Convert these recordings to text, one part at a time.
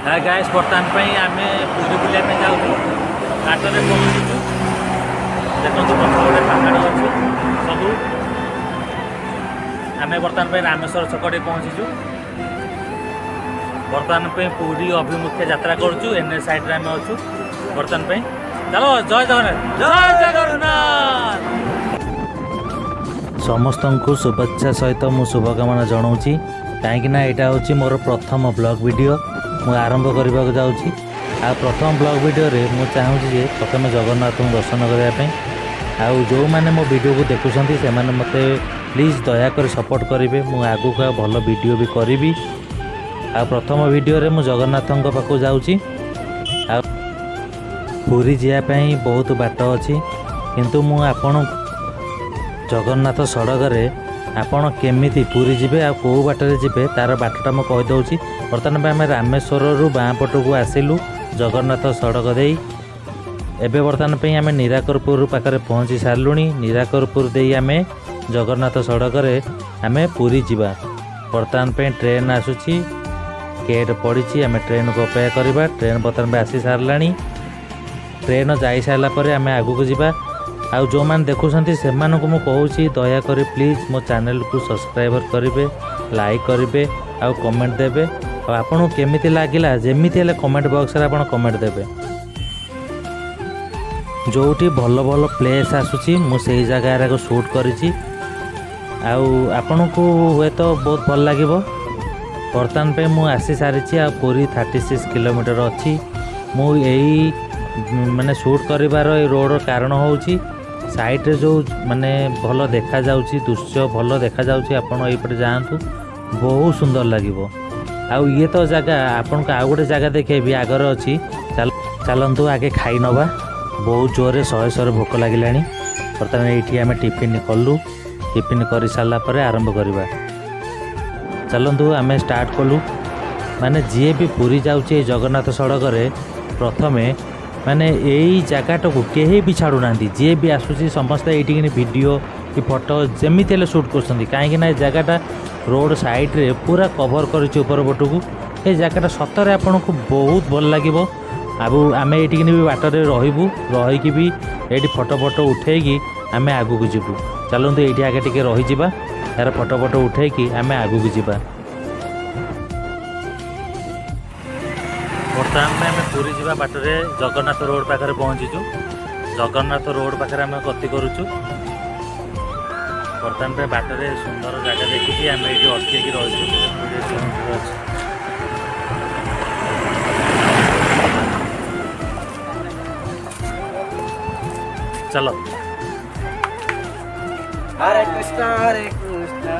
Guys बर्तमान आम पुरी बुलाइया जाऊँ घाटे पहुँचु देखो पक्ष गोटे पहाड़ अच्छी सब आम बर्तमान रामेश्वर छकटे पहुँचीचु बर्तमान पुरी अभिमुखे यात्रा करुचु एन साइड आम अच्छु बर्तमान चलो जय जगन्नाथ जय जगन्नाथ समस्त को शुभेच्छा सहित मु शुभकामना जनाऊँगी कहीं यहाँ हूँ मोर प्रथम ब्लॉग वीडियो मु आरंभ करने को जाऊँगी आ प्रथम ब्लॉग वीडियो रे मु चाहूँगी जे प्रथम जगन्नाथ दर्शन करने आउ जो मैंने मो वीडियो को देखुं से मत प्लीज दयाकोरी सपोर्ट करेंगे मु आगु का भल वीडियो भी करी आ प्रथम वीडियो रे मु जगन्नाथ पाखु जाऊँगी आ पुरी जावाई बहुत बाट अच्छी किंतु मु आपण जगन्नाथ सड़क रे आपण केमिति पुरी जिबे आ को बाटरे जिबे तार बाटटा म कहि दउची बर्तमान आम रामेश्वर रु बाँ पटकू आसिलु जगन्नाथ सड़क दे एबे बर्तमान पे आम निराकरपुर पाखरे पहुँची सारूनी निराकरपुर दे आम जगन्नाथ सड़क रे आम पुरी जिबा बर्तमान पे ट्रेन आसुची गेट पड़ी आम ट्रेन को अपेक्षा करवा ट्रेन बर्तमान पे आसी सारानी ट्रेन जाई सारा पर आम आगू को जिबा आउ जो मैंने देखुं से मु कहूँ दयाकोरी प्लीज मो चैनल को सब्सक्राइबर करेंगे लाइक करेंगे आउ कमेंट देवे और आपन केमिति लागिला जेमिति हेले कमेंट बॉक्स रे आपन कमेंट देवे जोटी भल भल प्लेस आसुची मु सेही जगह को शूट करिछि आउ आपन को हुए तो बहुत भल लागिबो बर्तमान पे मु आसी सारिछि आ पूरी 36 किलोमीटर अच्छी मु यही माने शूट करिवार ए रोड कारण होउची साइड रे जो माने भल देखा जाउची दृश्य भल देखा जाउची आपण एपटे जाआंतु बहुत सुंदर लागिबो आउ ये तो जगह आपन को आउ गोटे जगह देखेबी आगर अच्छी चलतु आगे खाई नवा बहुत जोरे शहे भोक लगिलानी बर्तमान ये आम टिफिन कलु टिफिन कर सारा पर आरंभ करवा चलतु आम स्टार्ट कलु माने जी भी पूरी जाऊँचे जगन्नाथ सड़क रे प्रथमे माने यही जगटा को कहीं भी छाड़ू ना जी भी आसूसी समस्ते ये वीडियो कि फोटो जमी शूट कर कहीं जगटा रोड साइड रे पूरा कवर कर ऊपर पटू ये जगटा सतरे आपन को बहुत भल लगे आबू आम ये भी बाटर रहबू रहीकि भी ये फोटो फोटो उठेकी आम आगू को जीवु चलते ये आगे टिके रही यार फोटो फोटो उठेकी आम आगू को जीवा बर्तमान में आम पूरी जावा बाटर जगन्नाथ रोड पाखे पहुँचीचु जगन्नाथ रोड पाखे आम गति करुचु बर्तमान पे बाटर सुंदर जगह देखिए आम ये अटक रही चलो हरे कृष्णा हरे कृष्णा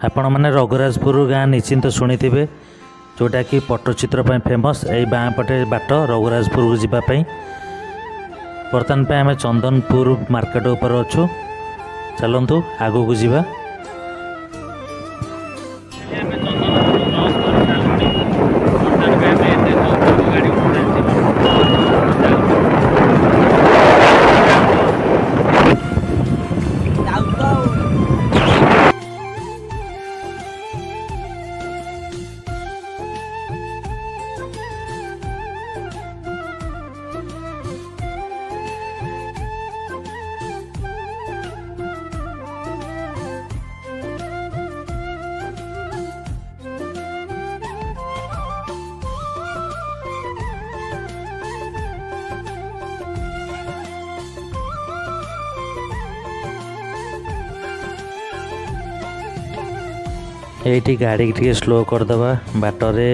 आपण मैंने रघुराजपुर गाँ निश्चिंत शुणी थे जोटा कि पट्टचित्र फेमस यही बाँ पटे बाट रघुराजपुर को जीवाई बर्तमान पे आम चंदनपुर मार्केट ऊपर अच्छु चलतु आगू को जीवा ये गाड़ी टी स्लो करदे बाटरे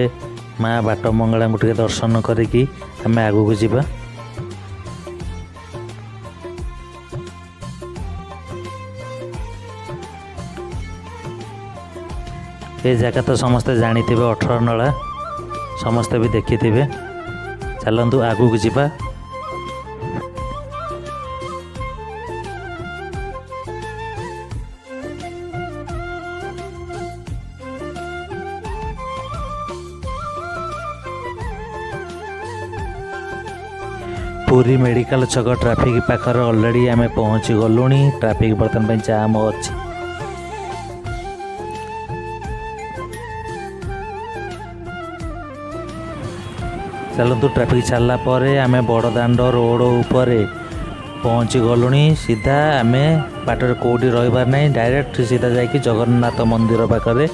माँ बाट मंगला को दर्शन करी आम आगू को जीवा ये जगह तो समस्ते जानी 18 नला ସମସ୍ତେ ବି ଦେଖିଥିବେ। ଚାଲନ୍ତୁ ଆଗକୁ ଯିବା। ପୁରୀ ମେଡ଼ିକାଲ ଛକ ଟ୍ରାଫିକ୍ ପାଖରେ ଅଲରେଡ଼ି ଆମେ ପହଞ୍ଚି ଗଲୁଣି। ଟ୍ରାଫିକ୍ ବର୍ତ୍ତମାନ ପାଇଁ ଜାମ୍ ଅଛି। ଚାଲନ୍ତୁ ଟ୍ରାଫିକ୍ ଛାଡ଼ିଲା ପରେ ଆମେ ବଡ଼ଦାଣ୍ଡ ରୋଡ଼ ଉପରେ ପହଞ୍ଚି ଗଲୁଣି। ସିଧା ଆମେ ବାଟରେ କେଉଁଠି ରହିବାର ନାହିଁ, ଡାଇରେକ୍ଟ ସିଧା ଯାଇକି ଜଗନ୍ନାଥ ମନ୍ଦିର ପାଖରେ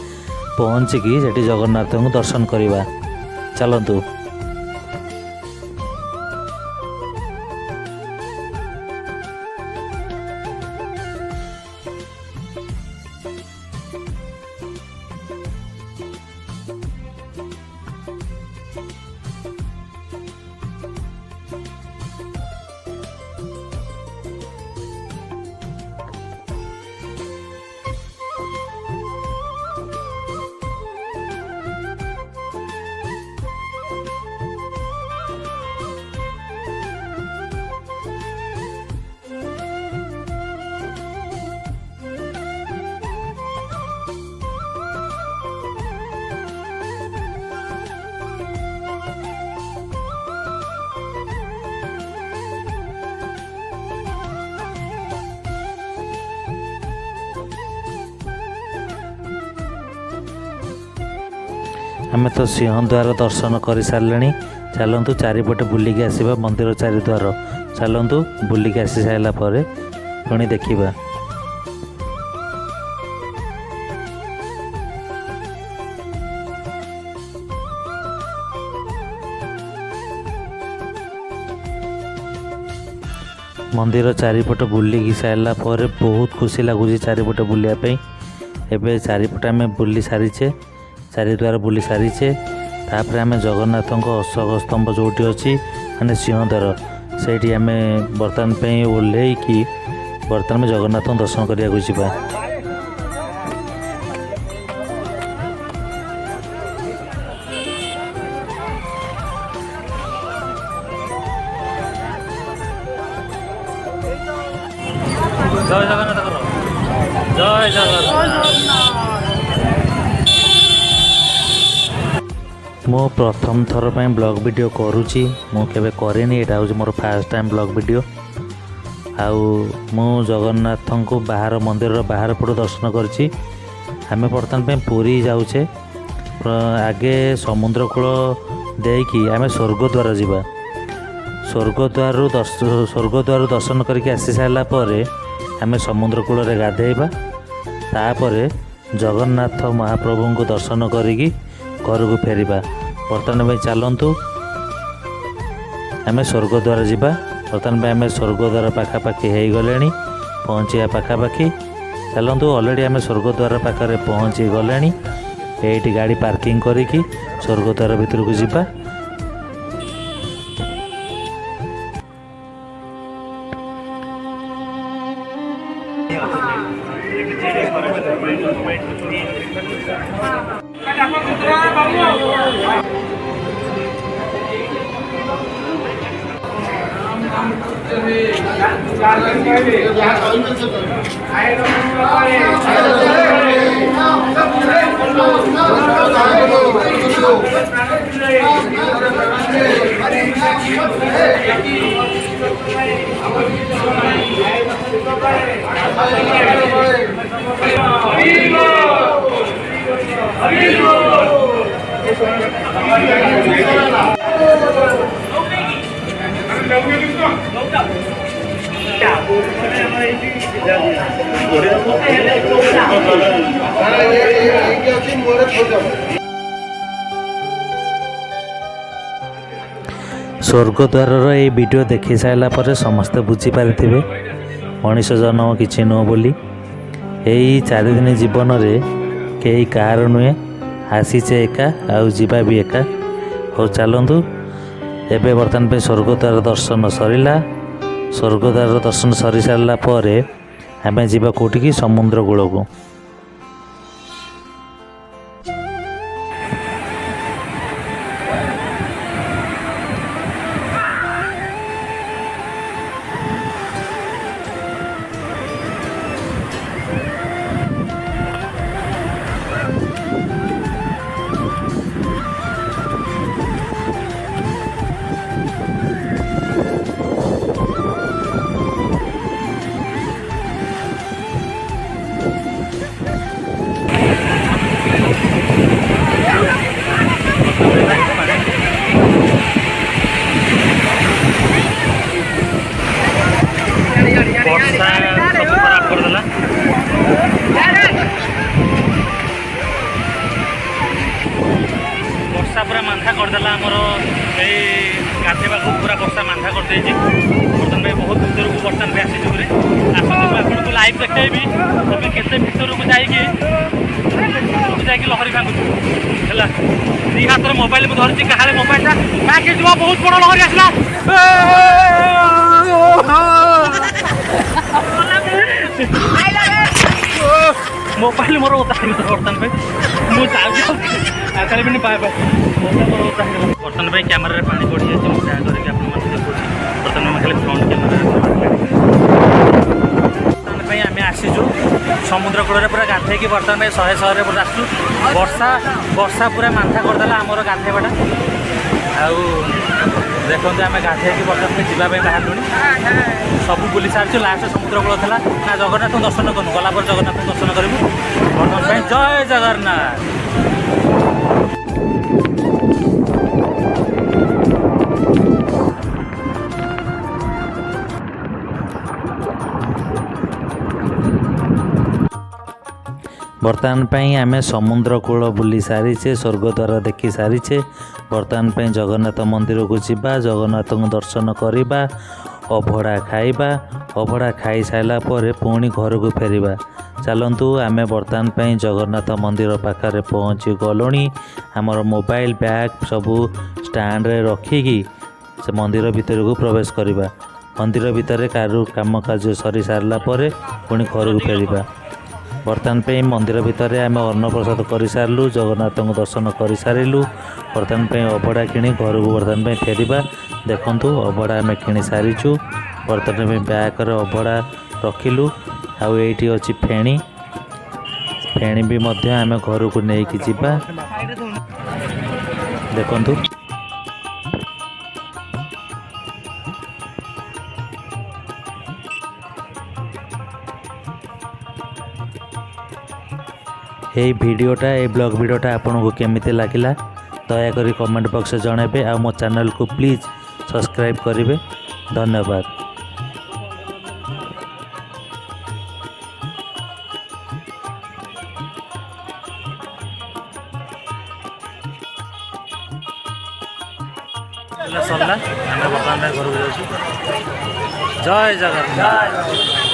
ପହଞ୍ଚିକି ସେଠି ଜଗନ୍ନାଥଙ୍କୁ ଦର୍ଶନ କରିବା। ଚାଲନ୍ତୁ। ଆମେ ତ ସିଂହଦ୍ୱାର ଦର୍ଶନ କରିସାରିଲେଣି। ଚାଲନ୍ତୁ ଚାରିପଟେ ବୁଲିକି ଆସିବା ମନ୍ଦିର ଚାରିଦ୍ୱାର। ଚାଲନ୍ତୁ ବୁଲିକି ଆସି ସାରିଲା ପରେ ପୁଣି ଦେଖିବା। ମନ୍ଦିର ଚାରିପଟ ବୁଲିକି ସାରିଲା ପରେ ବହୁତ ଖୁସି ଲାଗୁଛି ଚାରିପଟେ ବୁଲିବା ପାଇଁ। ଏବେ ଚାରିପଟେ ଆମେ ବୁଲି ସାରିଛେ, ଚାରିଦ୍ୱାର ବୁଲି ସାରିଛେ। ତାପରେ ଆମେ ଜଗନ୍ନାଥଙ୍କ ଅଶୋକ ସ୍ତମ୍ଭ ଯେଉଁଠି ଅଛି ମାନେ ସିଂହଦ୍ୱାର, ସେଇଠି ଆମେ ବର୍ତ୍ତମାନ ପାଇଁ ଓହ୍ଲେଇକି ବର୍ତ୍ତମାନ ଜଗନ୍ନାଥଙ୍କ ଦର୍ଶନ କରିବାକୁ ଯିବା। ଜୟ ଜଗନ୍ନାଥ କର। ଜୟ ଜଗନ୍ନାଥ। ମୁଁ ପ୍ରଥମ ଥର ପାଇଁ ବ୍ଲଗ୍ ଭିଡ଼ିଓ କରୁଛି। ମୁଁ କେବେ କରିନି, ଏଇଟା ହେଉଛି ମୋର ଫାର୍ଷ୍ଟ ଟାଇମ୍ ବ୍ଲଗ୍ ଭିଡ଼ିଓ। ଆଉ ମୁଁ ଜଗନ୍ନାଥଙ୍କୁ ବାହାର ମନ୍ଦିରର ବାହାର ପଟୁ ଦର୍ଶନ କରିଛି। ଆମେ ବର୍ତ୍ତମାନ ପାଇଁ ପୁରୀ ଯାଉଛେ। ଆଗେ ସମୁଦ୍ର କୂଳ ଦେଇକି ଆମେ ସ୍ୱର୍ଗଦ୍ୱାର ଯିବା। ସ୍ୱର୍ଗଦ୍ୱାରରୁ ଦର୍ଶନ କରିକି ଆସି ସାରିଲା ପରେ ଆମେ ସମୁଦ୍ର କୂଳରେ ଗାଧେଇବା। ତାପରେ ଜଗନ୍ନାଥ ମହାପ୍ରଭୁଙ୍କୁ ଦର୍ଶନ କରିକି ଘରକୁ ଫେରିବା। ବର୍ତ୍ତମାନ ପାଇଁ ଚାଲନ୍ତୁ ଆମେ ସ୍ୱର୍ଗଦ୍ୱାର ଯିବା। ବର୍ତ୍ତମାନ ପାଇଁ ଆମେ ସ୍ୱର୍ଗଦ୍ୱାର ପାଖାପାଖି ହେଇଗଲେଣି, ପହଞ୍ଚିବା ପାଖାପାଖି। ଚାଲନ୍ତୁ, ଅଲରେଡ଼ି ଆମେ ସ୍ୱର୍ଗଦ୍ୱାର ପାଖରେ ପହଞ୍ଚି ଗଲେଣି। ଏଇଠି ଗାଡ଼ି ପାର୍କିଂ କରିକି ସ୍ୱର୍ଗଦ୍ୱାର ଭିତରକୁ ଯିବା। ସ୍ୱର୍ଗଦ୍ୱାରର ଏଇ ଭିଡ଼ିଓ ଦେଖି ସାରିଲା ପରେ ସମସ୍ତେ ବୁଝିପାରିଥିବେ ମଣିଷ ଜନ୍ମ କିଛି ନୁହଁ ବୋଲି। ଏଇ 4 ଦିନ ଜୀବନରେ କେହି କାହାର ନୁହେଁ, ଆସିଛେ ଏକା ଆଉ ଯିବା ବି ଏକା। ହଉ ଚାଲନ୍ତୁ, ଏବେ ବର୍ତ୍ତମାନ ପାଇଁ ସ୍ୱର୍ଗଦ୍ୱାର ଦର୍ଶନ ସରିଲା। ସ୍ୱର୍ଗଦ୍ୱାର ଦର୍ଶନ ସରିସାରିଲା ପରେ ଆମେ ଯିବା କେଉଁଠିକି, ସମୁଦ୍ର କୂଳକୁ। ମାନ୍ଧା କରିଦେଲା ଆମର ଏଇ ଗାଧେଇବାକୁ ପୁରା ବର୍ଷା ମାନ୍ଧା କରିଦେଇଛି। ବର୍ତ୍ତମାନ ପାଇଁ ବହୁତ ଭିତରକୁ ବର୍ତ୍ତମାନ ବି ଆସିଛୁ ବୋଲି ଆସନ୍ତୁ ମୁଁ ଆପଣଙ୍କୁ ଲାଇଭ୍ ଦେଖେଇବି ଆମେ କେତେ ଭିତରକୁ ଯାଇକି ଲହରୀ ଭାଙ୍ଗୁଛୁ ହେଲା। ଦି ହାତରେ ମୋବାଇଲ ମୁଁ ଧରିଛି କାହାରେ ମୋବାଇଲଟା କାହାକି ଯିବ ବହୁତ ବଡ଼ ଲହରୀ ଆସିଲା। ମୋବାଇଲ ମୋର ଓଦା ହେଇଗଲା ବର୍ତ୍ତମାନ ପାଇଁ ମୁଁ ଯାଉଛି ଆକାଲି ବି ପାଏ ମୋବାଇଲ ମୋର ଓଦା ହେଇଗଲା। ବର୍ତ୍ତମାନ ପାଇଁ କ୍ୟାମେରାରେ ପାଣି ପଡ଼ିଯାଇଛି ମୁଁ ଯାହା କରିକି ଆପଣମାନଙ୍କୁ ଦେଖୁଛି। ବର୍ତ୍ତମାନ ଆମେ ଖାଲି ଫ୍ରଣ୍ଟ କ୍ୟାମେରାରେ ବର୍ତ୍ତମାନ ପାଇଁ ଆମେ ଆସିଛୁ ସମୁଦ୍ର କୂଳରେ ପୁରା ଗାଧେଇକି ବର୍ତ୍ତମାନ ପାଇଁ ଶହେ ପୁରା ଆସୁଛୁ। ବର୍ଷା ପୁରା ମାନ୍ଧା କରିଦେଲା ଆମର ଗାଧେଇବାଟା। ଆଉ ଦେଖନ୍ତୁ ଆମେ ଗାଧେଇକି ବର୍ତ୍ତମାନ ପାଇଁ ଯିବା ପାଇଁ ବାହାରିଲୁଣି। ସବୁ ବୁଲି ସାରିଛୁ ଲାଷ୍ଟ ସମୁଦ୍ର କୂଳ ଥିଲା ନା ଜଗନ୍ନାଥଙ୍କୁ ଦର୍ଶନ କରୁ ଗଲା ପରେ ଜଗନ୍ନାଥଙ୍କୁ ଦର୍ଶନ କରିବୁ। ବର୍ତ୍ତମାନ ପାଇଁ ଜୟ ଜଗନ୍ନାଥ। ବର୍ତ୍ତମାନ ପାଇଁ ଆମେ ସମୁଦ୍ର କୂଳ ବୁଲି ସାରିଛେ, ସ୍ୱର୍ଗଦ୍ୱାର ଦେଖି ସାରିଛେ। ବର୍ତ୍ତମାନ ପାଇଁ ଜଗନ୍ନାଥ ମନ୍ଦିରକୁ ଯିବା, ଜଗନ୍ନାଥଙ୍କୁ ଦର୍ଶନ କରିବା, ଅଭଡ଼ା ଖାଇବା। ଅଭଡ଼ା ଖାଇସାରିଲା ପରେ ପୁଣି ଘରକୁ ଫେରିବା। ଚାଲନ୍ତୁ ଆମେ ବର୍ତ୍ତମାନ ପାଇଁ ଜଗନ୍ନାଥ ମନ୍ଦିର ପାଖରେ ପହଞ୍ଚି ଗଲୁଣି। ଆମର ମୋବାଇଲ ବ୍ୟାଗ୍ ସବୁ ଷ୍ଟାଣ୍ଡରେ ରଖିକି ସେ ମନ୍ଦିର ଭିତରକୁ ପ୍ରବେଶ କରିବା। ମନ୍ଦିର ଭିତରେ କାମ କାର୍ଯ୍ୟ ସରି ସାରିଲା ପରେ ପୁଣି ଘରକୁ ଫେରିବା। ବର୍ତ୍ତମାନ ପାଇଁ ମନ୍ଦିର ଭିତରେ ଆମେ ଅନ୍ନପ୍ରସାଦ କରିସାରିଲୁ, ଜଗନ୍ନାଥଙ୍କୁ ଦର୍ଶନ କରିସାରିଲୁ। ବର୍ତ୍ତମାନ ପାଇଁ ଅଭଡ଼ା କିଣି ଘରକୁ ବର୍ତ୍ତମାନ ପାଇଁ ଫେରିବା। ଦେଖନ୍ତୁ ଅଭଡ଼ା ଆମେ କିଣି ସାରିଛୁ। ବର୍ତ୍ତମାନ ପାଇଁ ବ୍ୟାଗରେ ଅଭଡ଼ା ରଖିଲୁ। ଆଉ ଏଇଠି ଅଛି ଫେଣି ବି ମଧ୍ୟ ଆମେ ଘରକୁ ନେଇକି ଯିବା। ଦେଖନ୍ତୁ এই ବ୍ଲଗ୍ ଭିଡ଼ିଓଟା ଆପଣଙ୍କୁ କେମିତି ଲାଗିଲା ଦୟାକରି କମେଣ୍ଟ ବକ୍ସରେ ଜଣାଇବେ। ଆଉ ମୋ ଚ୍ୟାନେଲକୁ ପ୍ଲିଜ୍ ସବସ୍କ୍ରାଇବ୍ କରିବେ। ଧନ୍ୟବାଦ। ସରିଲା ଆମେ ବର୍ତ୍ତମାନ ଘରକୁ ଯାଉଛୁ। ଜୟ ଜଗନ୍ନାଥ।